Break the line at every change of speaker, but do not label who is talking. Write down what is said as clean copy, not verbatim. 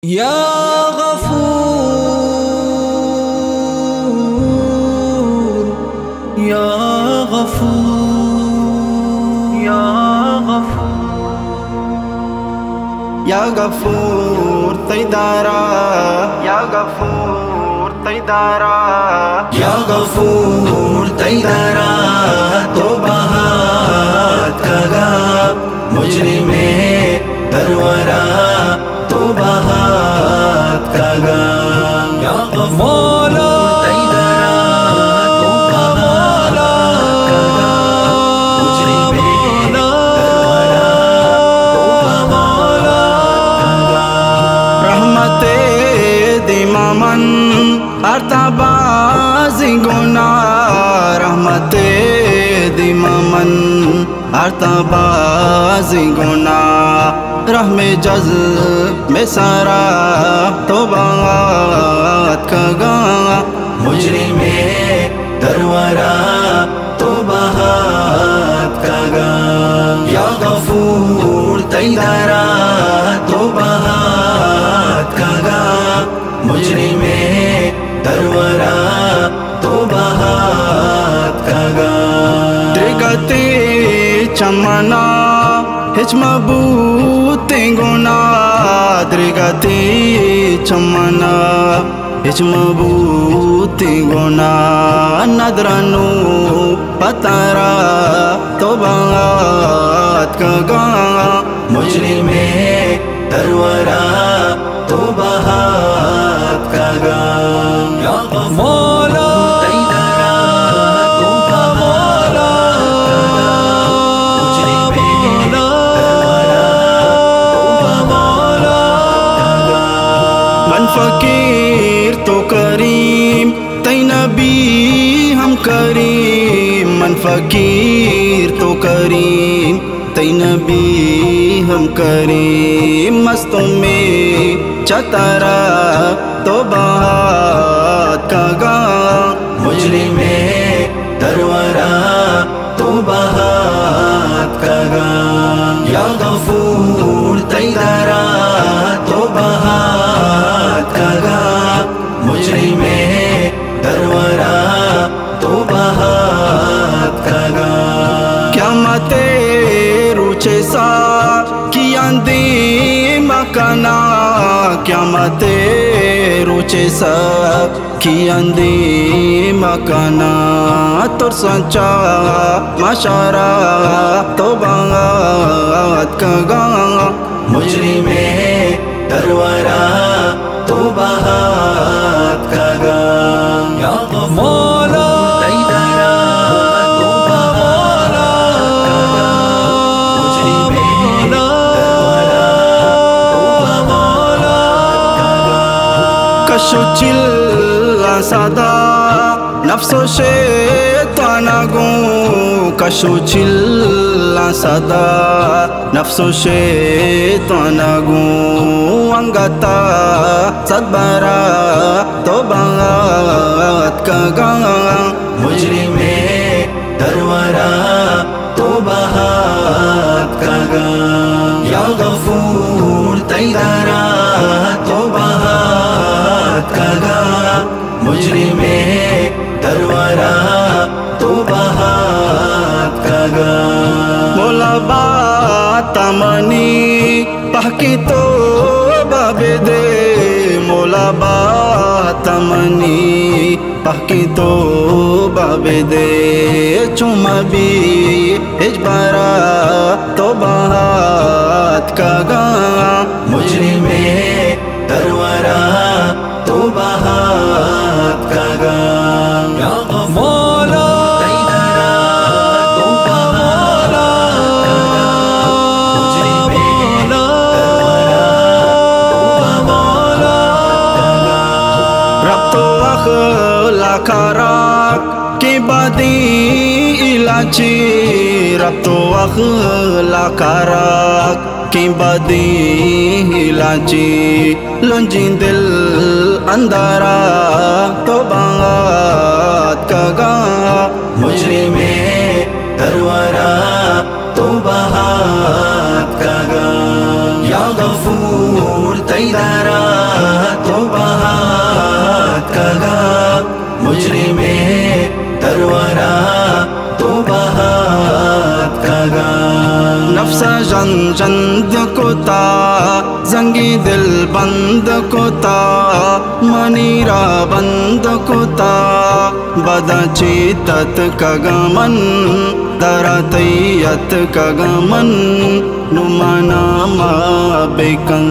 یا غفور یا غفور یا غفور یا غفور تیدارا یا غفور تیدارا یا غفور تیدارا توبہ کگا مجرم درورا توبہ کگا یا غفور تیدارا توبہ کگا مجرم درورا توبہ کگا رحمت دیمامن ارتباز گناہ رحمت دیمامن ارتباز گناہ رحم جذب میں سارا توبات کگا مجرم درورا توبات کگا یا غفور تیدارا توبات کگا مجرم درورا توبات کگا درگتے چمنا ہچ مبوت گناہ درگتی چمنا ہچ مبوت گناہ ندرنو پتارا توبات کگا مجرم درورا توبات کگا یا غفور تیدارا فقیر تو کریم تی نبی ہم کریم من فقیر تو کریم تی نبی ہم کریم مستوں میں چتارا توبات کگا مجرم درورا توبات کگا یا غفور تیدارا توبات کگا مجرم درورا توبات کگا قیامت روچے سا کی اندی مکانا قیامت روچے سا کی اندی مکانا تر سنچا مشارا توبات کگا مجرم درورا توبات کگا یا غفور تیدارا توبات کگا مجرم درورا توبات کگا کشو چل صدا نفس و شیطان گو کشو چل صدا نفس و شیطان گو انگتا صدبرا توبات کگا مجرم درورا توبات کگا یا غفور تیدارا توبات کگا مجرم درورا توبات کگا مولا بات منی پاکی توبہ بدے مولا بات منی پاکی توبہ بدے چوم بھی اجبارا توبات کگا مجرم درورا توبات کگا یا غفور تیدارا توبات کگا مجرم درورا توبات کگا رب تو اخلاق راک کی بادی علاجی رب تو اخلاق راک کی بدی علاجی لنجین دل اندارا توبات کگا مجرم درورا توبات کگا یا غفور تیدارا جن جند کتا زنگی دل بند کتا منیرا بند کتا بدا چیتت کگمن دراتیت کگمن نمانا ما بکن